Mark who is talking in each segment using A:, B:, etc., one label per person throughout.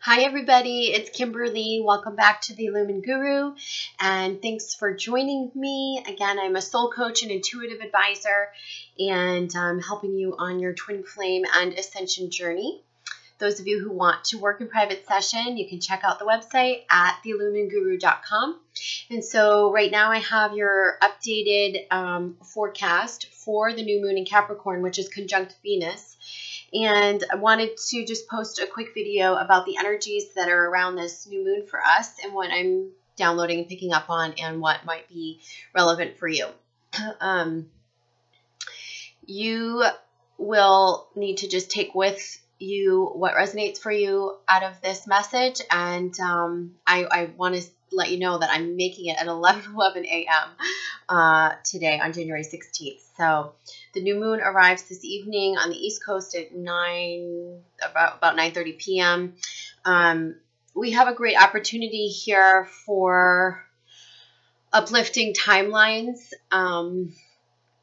A: Hi everybody, it's Kimberly. Welcome back to the Illumin Guru, and thanks for joining me. Again, I'm a soul coach and intuitive advisor, and I'm helping you on your twin flame and ascension journey. Those of you who want to work in private session, you can check out the website at theilluminguru.com. And so right now I have your updated forecast for the new moon in Capricorn, which is conjunct Venus. And I wanted to just post a quick video about the energies that are around this new moon for us and what I'm downloading and picking up on and what might be relevant for you. You will need to just take with you what resonates for you out of this message. And I want to let you know that I'm making it at 11:11 a.m. Today on January 16th. So the new moon arrives this evening on the East Coast at about 9:30 p.m. We have a great opportunity here for uplifting timelines.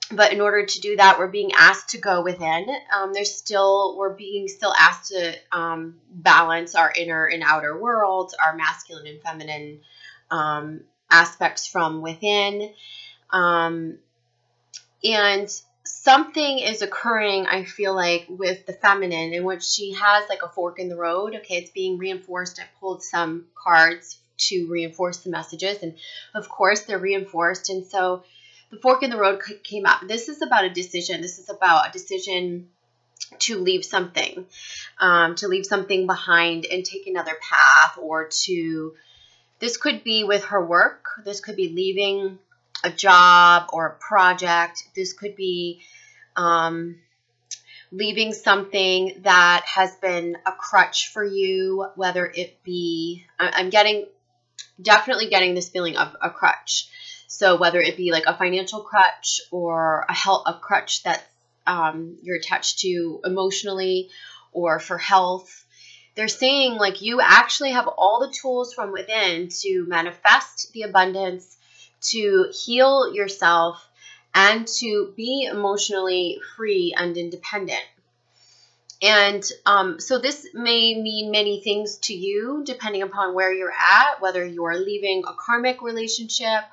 A: But in order to do that, we're being asked to go within. We're being asked to balance our inner and outer worlds, our masculine and feminine aspects from within. And something is occurring, I feel like, with the feminine, in which she has like a fork in the road. Okay, it's being reinforced. I pulled some cards to reinforce the messages, and of course they're reinforced. And so the fork in the road came up. This is about a decision. This is about a decision to leave something behind and take another path, or this could be with her work. This could be leaving a job or a project. This could be leaving something that has been a crutch for you, whether it be, I'm definitely getting this feeling of a crutch. So whether it be like a financial crutch or a crutch that you're attached to emotionally or for health, they're saying like you actually have all the tools from within to manifest the abundance, to heal yourself, and to be emotionally free and independent. And so this may mean many things to you depending upon where you're at, whether you're leaving a karmic relationship,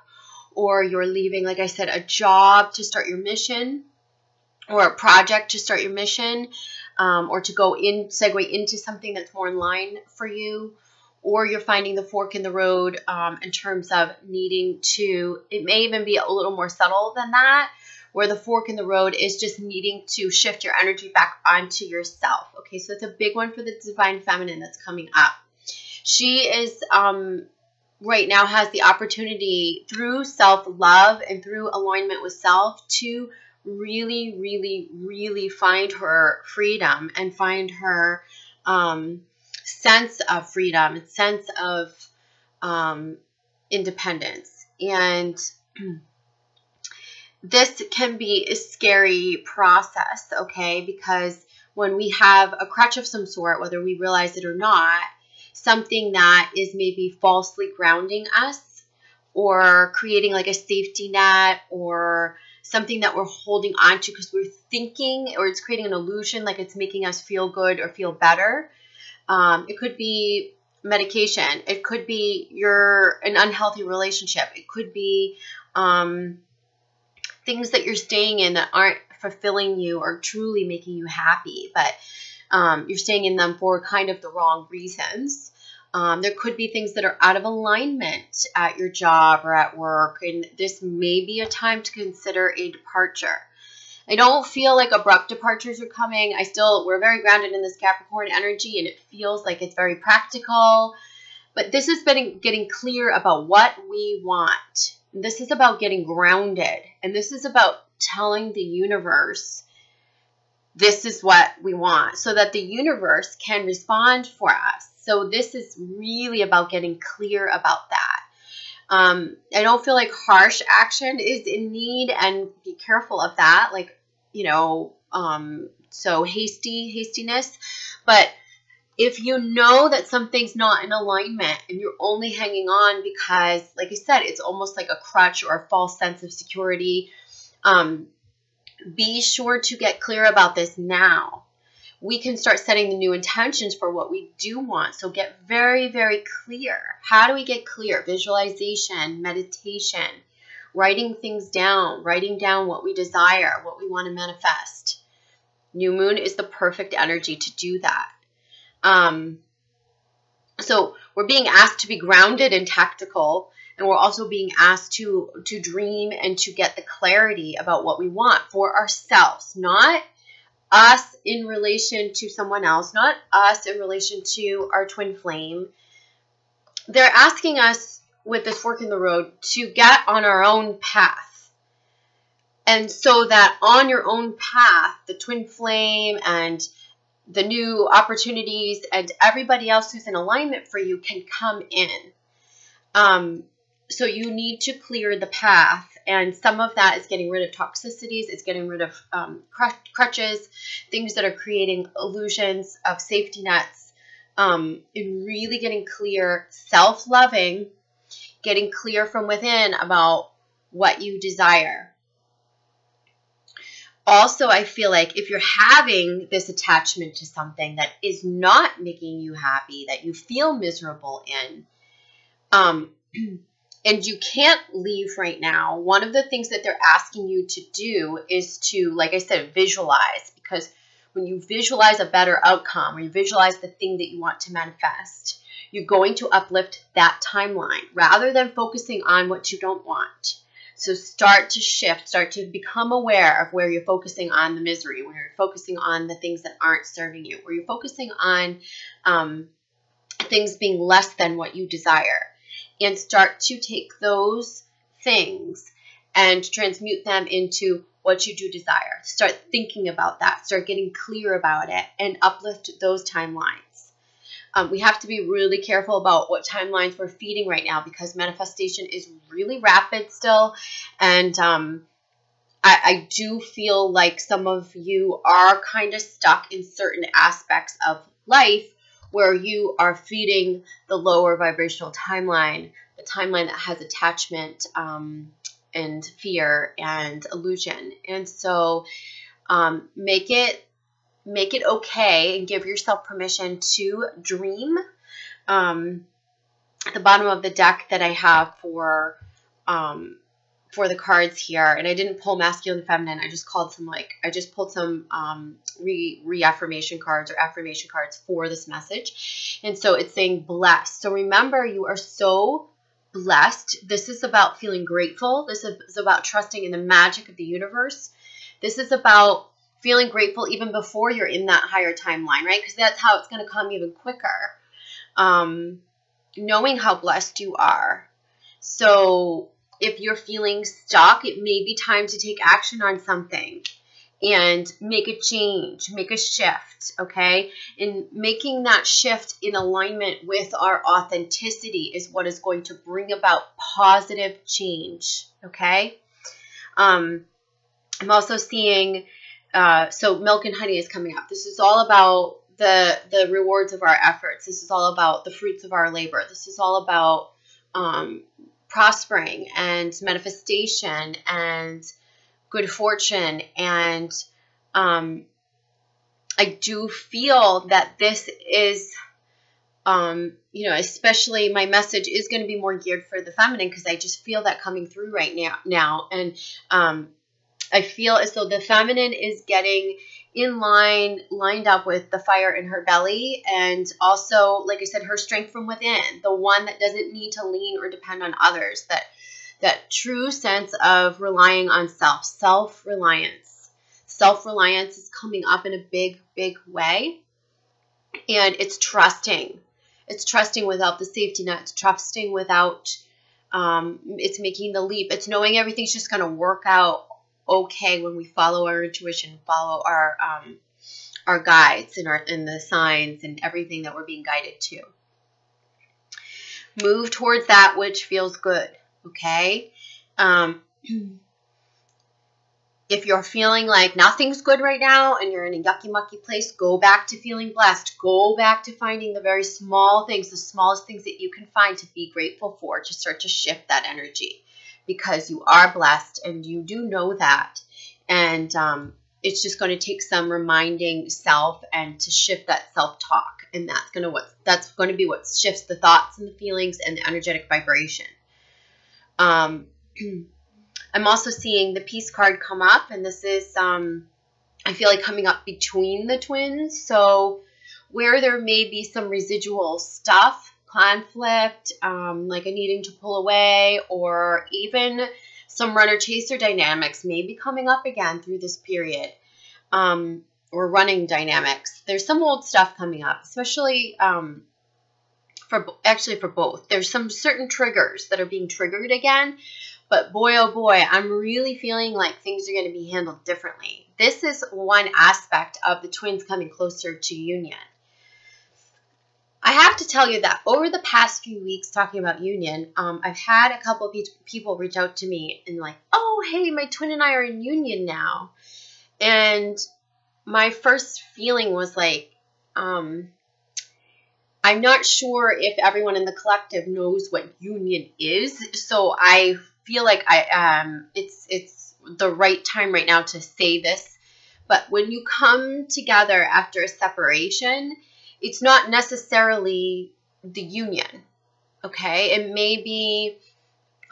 A: or you're leaving, like I said, a job to start your mission, or a project to start your mission, or to segue into something that's more in line for you, or you're finding the fork in the road in terms of needing to, it may even be a little more subtle than that, where the fork in the road is just needing to shift your energy back onto yourself. Okay, so it's a big one for the divine feminine that's coming up. She is right now has the opportunity through self-love and through alignment with self to really, really, really find her freedom and find her sense of freedom and sense of independence. And this can be a scary process, okay? Because when we have a crutch of some sort, whether we realize it or not, something that is maybe falsely grounding us or creating like a safety net, or something that we're holding on to because we're thinking, or it's creating an illusion like it's making us feel good or feel better. It could be medication. It could be an unhealthy relationship. It could be things that you're staying in that aren't fulfilling you or truly making you happy, but you're staying in them for kind of the wrong reasons. There could be things that are out of alignment at your job or at work, and this may be a time to consider a departure. I don't feel like abrupt departures are coming. We're very grounded in this Capricorn energy, and it feels like it's very practical. But this is getting clear about what we want. This is about getting grounded, and this is about telling the universe this is what we want, so that the universe can respond for us. So this is really about getting clear about that. I don't feel like harsh action is in need, and be careful of that. Like, so hastiness. But if you know that something's not in alignment and you're only hanging on because, like I said, it's almost like a crutch or a false sense of security, be sure to get clear about this now. we can start setting the new intentions for what we do want. So get very, very clear. How do we get clear? Visualization, meditation, writing things down, writing down what we desire, what we want to manifest. New moon is the perfect energy to do that. So we're being asked to be grounded and tactical, and we're also being asked to dream and to get the clarity about what we want for ourselves, not us in relation to someone else, not us in relation to our twin flame. They're asking us with this fork in the road to get on our own path. And so that on your own path, the twin flame and the new opportunities and everybody else who's in alignment for you can come in. So you need to clear the path. And some of that is getting rid of toxicities. It's getting rid of crutches, things that are creating illusions of safety nets. And really getting clear, self-loving, getting clear from within about what you desire. Also, I feel like if you're having this attachment to something that is not making you happy, that you feel miserable in, and you can't leave right now, one of the things that they're asking you to do is to, like I said, visualize. Because when you visualize a better outcome, or you visualize the thing that you want to manifest, you're going to uplift that timeline rather than focusing on what you don't want. So start to shift, start to become aware of where you're focusing on the misery, where you're focusing on the things that aren't serving you, where you're focusing on things being less than what you desire. And start to take those things and transmute them into what you do desire. Start thinking about that. Start getting clear about it and uplift those timelines. We have to be really careful about what timelines we're feeding right now, because manifestation is really rapid still. And I do feel like some of you are kind of stuck in certain aspects of life where you are feeding the lower vibrational timeline, the timeline that has attachment and fear and illusion. And so make it okay and give yourself permission to dream. At the bottom of the deck that I have for the cards here, and I didn't pull masculine and feminine. I just pulled some reaffirmation cards or affirmation cards for this message. And so it's saying blessed. So remember, you are so blessed. This is about feeling grateful. This is about trusting in the magic of the universe. This is about feeling grateful even before you're in that higher timeline, right? Because that's how it's going to come even quicker. Knowing how blessed you are. So if you're feeling stuck, it may be time to take action on something and make a change, make a shift, okay? And making that shift in alignment with our authenticity is what is going to bring about positive change, okay? I'm also seeing, so milk and honey is coming up. This is all about the rewards of our efforts. This is all about the fruits of our labor. This is all about prospering and manifestation and good fortune. And I do feel that this is, especially my message is going to be more geared for the feminine, because I just feel that coming through right now. And I feel as though the feminine is getting lined up with the fire in her belly, and also, like I said, her strength from within, the one that doesn't need to lean or depend on others, that true sense of relying on self-reliance. Self-reliance is coming up in a big, big way, and it's trusting. It's trusting without the safety net. It's trusting without, it's making the leap. It's knowing everything's just going to work out okay when we follow our intuition, follow our guides and the signs and everything that we're being guided to. Move towards that which feels good, okay? If you're feeling like nothing's good right now and you're in a yucky mucky place, go back to feeling blessed. Go back to finding the very small things, the smallest things that you can find to be grateful for, to start to shift that energy. Because you are blessed and you do know that. And it's just going to take some reminding self and to shift that self-talk. And that's going to be what shifts the thoughts and the feelings and the energetic vibration. I'm also seeing the peace card come up, and this is, I feel like coming up between the twins. So where there may be some residual stuff, conflict, like a needing to pull away, or even some runner-chaser dynamics may be coming up again through this period, or running dynamics. There's some old stuff coming up, especially for both. There's some certain triggers that are being triggered again, but boy, oh boy, I'm really feeling like things are going to be handled differently. This is one aspect of the twins coming closer to union. I have to tell you that over the past few weeks talking about union, I've had a couple of people reach out to me and like, oh, hey, my twin and I are in union now. And my first feeling was like, I'm not sure if everyone in the collective knows what union is. So I feel like it's the right time right now to say this. But when you come together after a separation, it's not necessarily the union, okay? It may be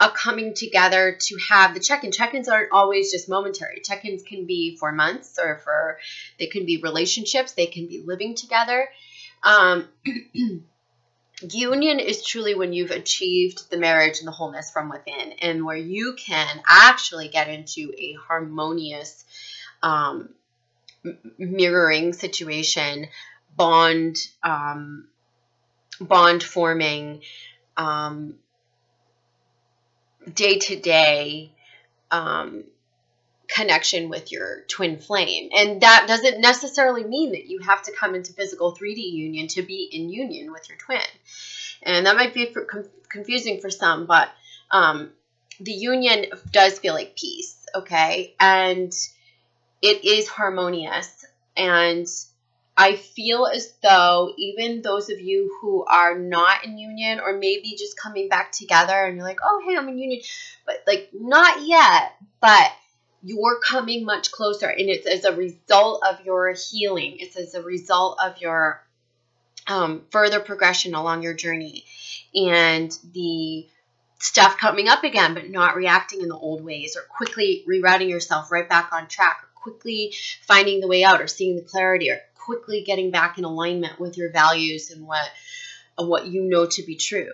A: a coming together to have the check-in. Check-ins aren't always just momentary. Check-ins can be for months, or they can be relationships. They can be living together. Union is truly when you've achieved the marriage and the wholeness from within, and where you can actually get into a harmonious mirroring situation, bond forming, day-to-day connection with your twin flame. And that doesn't necessarily mean that you have to come into physical 3D union to be in union with your twin. And that might be confusing for some, but the union does feel like peace, okay? And it is harmonious. And I feel as though even those of you who are not in union, or maybe just coming back together and you're like, oh, hey, I'm in union, but like not yet, but you're coming much closer, and it's as a result of your healing. It's as a result of your further progression along your journey, and the stuff coming up again, but not reacting in the old ways, or quickly rerouting yourself right back on track, or quickly finding the way out, or seeing the clarity, or quickly getting back in alignment with your values and what you know to be true.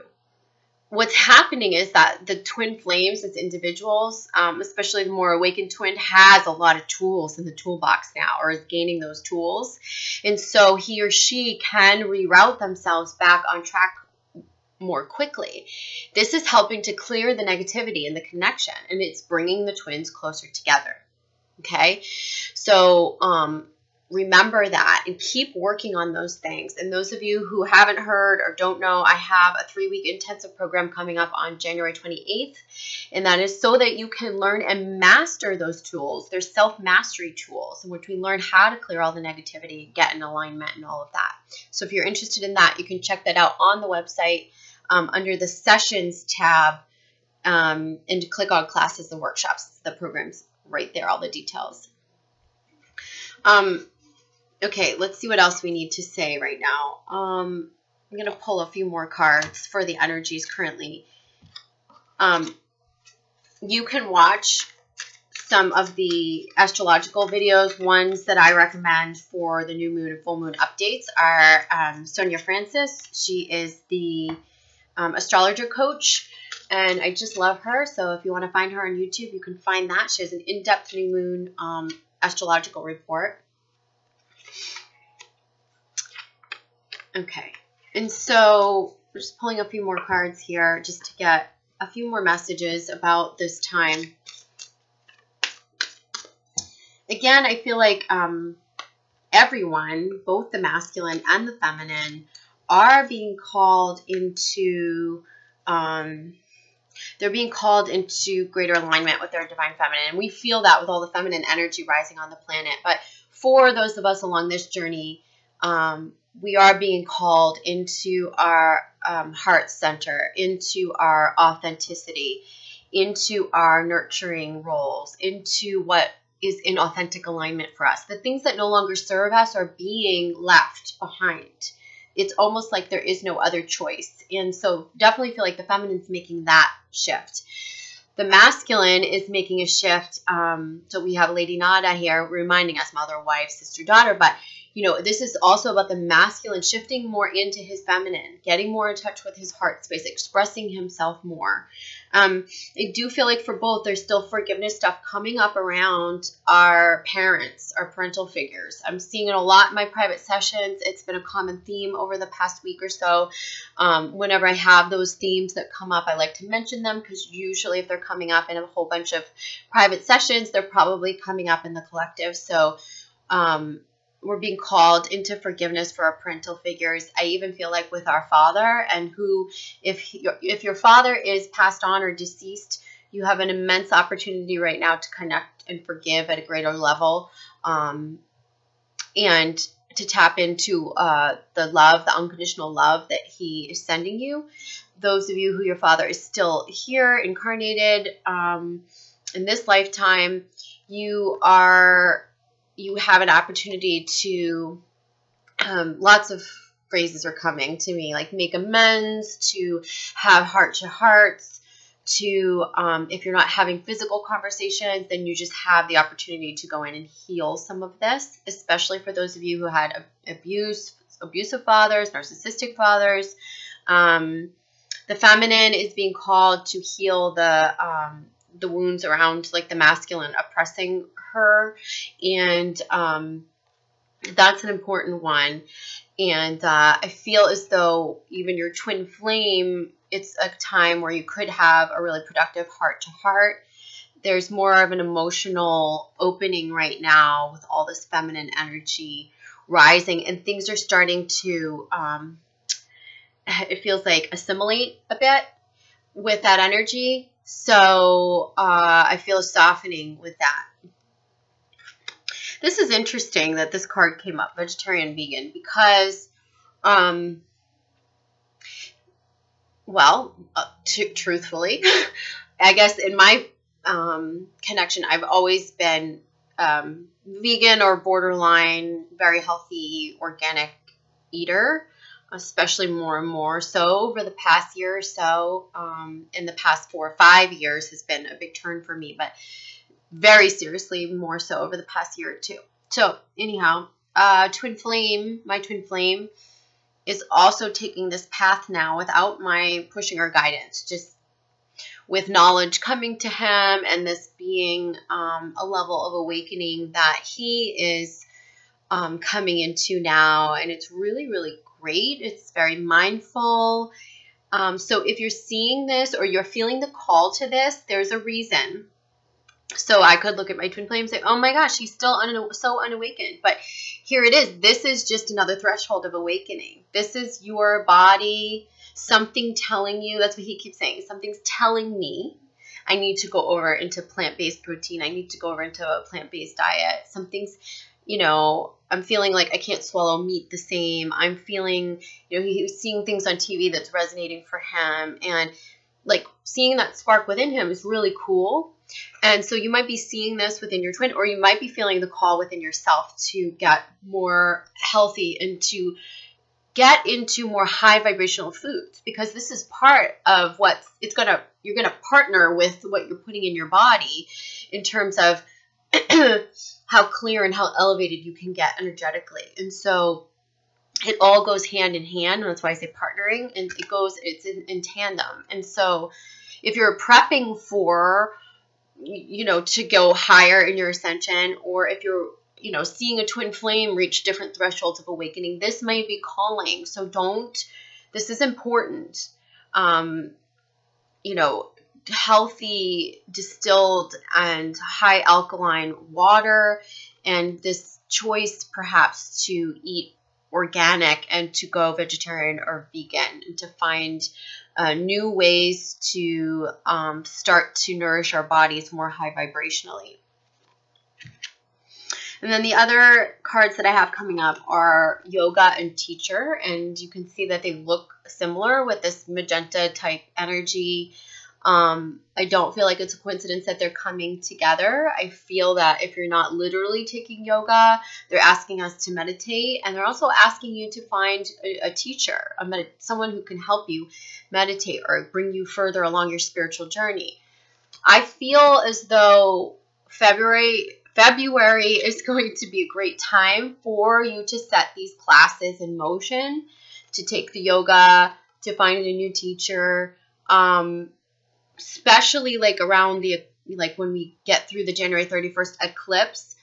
A: What's happening is that the twin flames as individuals, especially the more awakened twin, has a lot of tools in the toolbox now, or is gaining those tools. And so he or she can reroute themselves back on track more quickly. This is helping to clear the negativity in the connection, and it's bringing the twins closer together. Okay? So, remember that and keep working on those things. And those of you who haven't heard or don't know, I have a 3-week intensive program coming up on January 28th. And that is so that you can learn and master those tools. They're self-mastery tools in which we learn how to clear all the negativity, get in alignment, and all of that. So if you're interested in that, you can check that out on the website under the sessions tab, and click on classes and workshops. The program's right there, all the details. Okay, let's see what else we need to say right now. I'm going to pull a few more cards for the energies currently. You can watch some of the astrological videos. Ones that I recommend for the new moon and full moon updates are Sonia Francis. She is the astrologer coach, and I just love her. So if you want to find her on YouTube, you can find that. She has an in-depth new moon astrological report. Okay, and so we're just pulling a few more cards here just to get a few more messages about this time. Again, I feel like everyone, both the masculine and the feminine, are being called into, they're being called into greater alignment with their divine feminine. And we feel that with all the feminine energy rising on the planet. But for those of us along this journey, we are being called into our heart center, into our authenticity, into our nurturing roles, into what is in authentic alignment for us. The things that no longer serve us are being left behind. It's almost like there is no other choice. And so definitely feel like the feminine's making that shift. The masculine is making a shift. So we have Lady Nada here reminding us mother, wife, sister, daughter. But, you know, this is also about the masculine shifting more into his feminine, getting more in touch with his heart space, expressing himself more. I do feel like for both, there's still forgiveness stuff coming up around our parents, our parental figures. I'm seeing it a lot in my private sessions. It's been a common theme over the past week or so. Whenever I have those themes that come up, I like to mention them because usually if they're coming up in a whole bunch of private sessions, they're probably coming up in the collective. So we're being called into forgiveness for our parental figures. I even feel like with our father, and who, if your father is passed on or deceased, you have an immense opportunity right now to connect and forgive at a greater level, and to tap into the love, the unconditional love that he is sending you. Those of you who your father is still here, incarnated in this lifetime, you have an opportunity to, lots of phrases are coming to me, like make amends, to have heart-to-hearts, to, if you're not having physical conversations, then you just have the opportunity to go in and heal some of this, especially for those of you who had abusive fathers, narcissistic fathers. The feminine is being called to heal the wounds around like the masculine oppressing her, and that's an important one. And I feel as though even your twin flame, it's a time where you could have a really productive heart-to-heart. There's more of an emotional opening right now with all this feminine energy rising, and things are starting to, it feels like, assimilate a bit with that energy. So I feel a softening with that. This is interesting that this card came up, vegetarian, vegan, because, truthfully, I guess in my connection, I've always been vegan or borderline, very healthy, organic eater, especially more and more so over the past year or so. In the past 4 or 5 years has been a big turn for me, but very seriously more so over the past year or two. So anyhow, my twin flame is also taking this path now without my pushing or guidance, just with knowledge coming to him, and this being a level of awakening that he is coming into now. And it's really, really great. It's very mindful. So if you're seeing this or you're feeling the call to this, there's a reason. So I could look at my twin flame and say, oh my gosh, he's still so unawakened. But here it is. This is just another threshold of awakening. This is your body, something telling you, that's what he keeps saying, something's telling me I need to go over into plant-based protein. I need to go over into a plant-based diet. Something's, I'm feeling like I can't swallow meat the same. I'm feeling, he's seeing things on TV that's resonating for him. And like seeing that spark within him is really cool. And so you might be seeing this within your twin, or you might be feeling the call within yourself to get more healthy and to get into more high vibrational foods, because this is part of what you're going to partner with what you're putting in your body in terms of how clear and how elevated you can get energetically. And so it all goes hand in hand. And that's why I say partnering, and it's in tandem. And so if you're prepping for, to go higher in your ascension, or if you're, seeing a twin flame reach different thresholds of awakening, this might be calling. So this is important. Healthy, distilled, and high alkaline water, and this choice perhaps to eat organic and to go vegetarian or vegan, and to find new ways to start to nourish our bodies more high vibrationally. And then the other cards that I have coming up are yoga and teacher, and you can see that they look similar with this magenta type energy. I don't feel like it's a coincidence that they're coming together. I feel that if you're not literally taking yoga, they're asking us to meditate, and they're also asking you to find a teacher, someone who can help you meditate or bring you further along your spiritual journey. I feel as though February is going to be a great time for you to set these classes in motion, to take the yoga, to find a new teacher, especially like around when we get through the January 31st eclipse.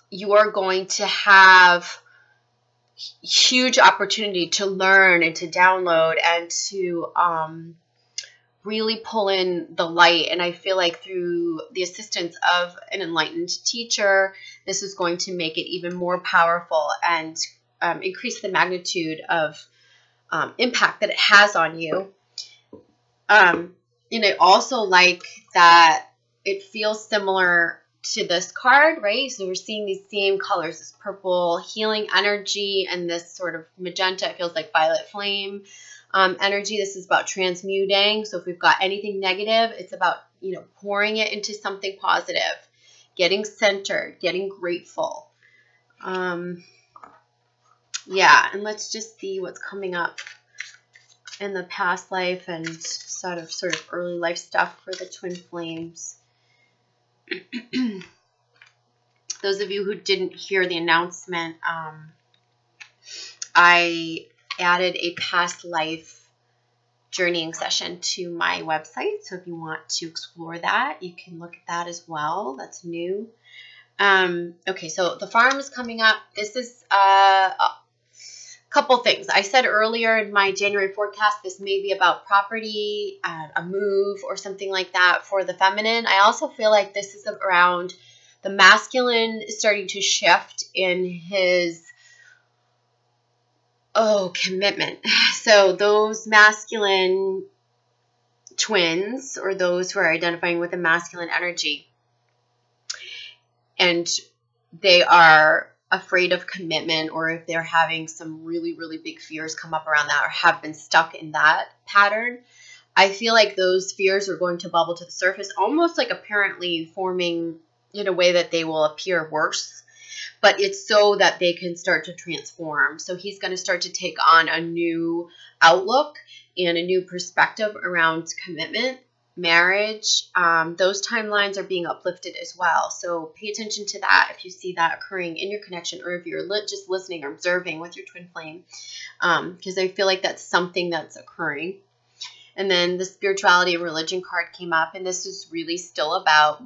A: You are going to have huge opportunity to learn and to download and to really pull in the light. And I feel like through the assistance of an enlightened teacher, this is going to make it even more powerful and increase the magnitude of impact that it has on you. And I also like that it feels similar to this card, right? So we're seeing these same colors, this purple healing energy and this sort of magenta. It feels like violet flame energy. This is about transmuting. So if we've got anything negative, it's about, pouring it into something positive, getting centered, getting grateful. And let's just see what's coming up in the past life and sort of early life stuff for the twin flames. Those of you who didn't hear the announcement, I added a past life journeying session to my website. So if you want to explore that, you can look at that as well. That's new. Okay, so the farm is coming up. This is a couple things. I said earlier in my January forecast, this may be about property, a move, or something like that for the feminine. I also feel like this is around the masculine starting to shift in his commitment. So those masculine twins, or those who are identifying with a masculine energy, and they are afraid of commitment, or if they're having some really, really big fears come up around that, or have been stuck in that pattern, I feel like those fears are going to bubble to the surface, almost like apparently forming in a way that they will appear worse, but it's so that they can start to transform. So he's going to start to take on a new outlook and a new perspective around commitment, marriage. Those timelines are being uplifted as well. So pay attention to that if you see that occurring in your connection, or if you're just listening or observing with your twin flame, because I feel like that's something that's occurring. And then the spirituality and religion card came up, and this is really still about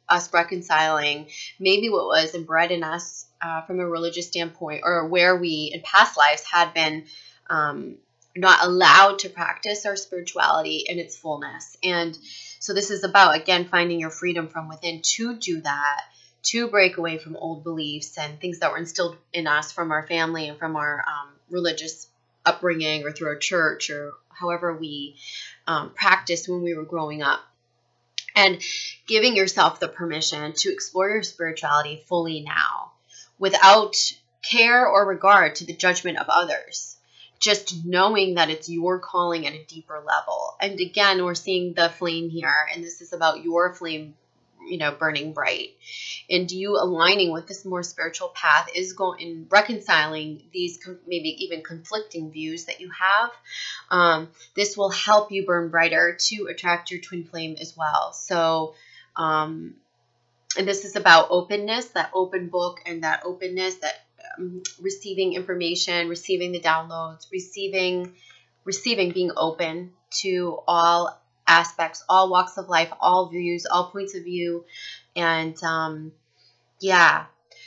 A: us reconciling maybe what was inbred in us from a religious standpoint, or where we in past lives had been not allowed to practice our spirituality in its fullness. And so this is about, again, finding your freedom from within to do that, to break away from old beliefs and things that were instilled in us from our family and from our religious upbringing, or through our church, or however we practiced when we were growing up. And giving yourself the permission to explore your spirituality fully now, without care or regard to the judgment of others. Just knowing that it's your calling at a deeper level. And again, we're seeing the flame here, and this is about your flame, burning bright. And you aligning with this more spiritual path is going reconciling these maybe even conflicting views that you have. This will help you burn brighter to attract your twin flame as well. So, and this is about openness, that open book, and that openness, that receiving information, receiving the downloads, receiving, being open to all aspects, all walks of life, all views, all points of view. And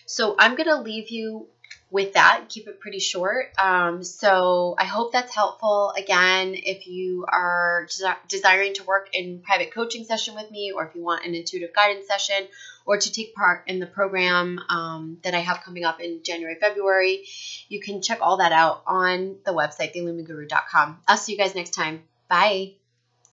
A: so I'm going to leave you with that, keep it pretty short. So I hope that's helpful. Again, if you are desiring to work in private coaching session with me, or if you want an intuitive guidance session, or to take part in the program that I have coming up in January, February, you can check all that out on the website, theilluminguru.com. I'll see you guys next time. Bye.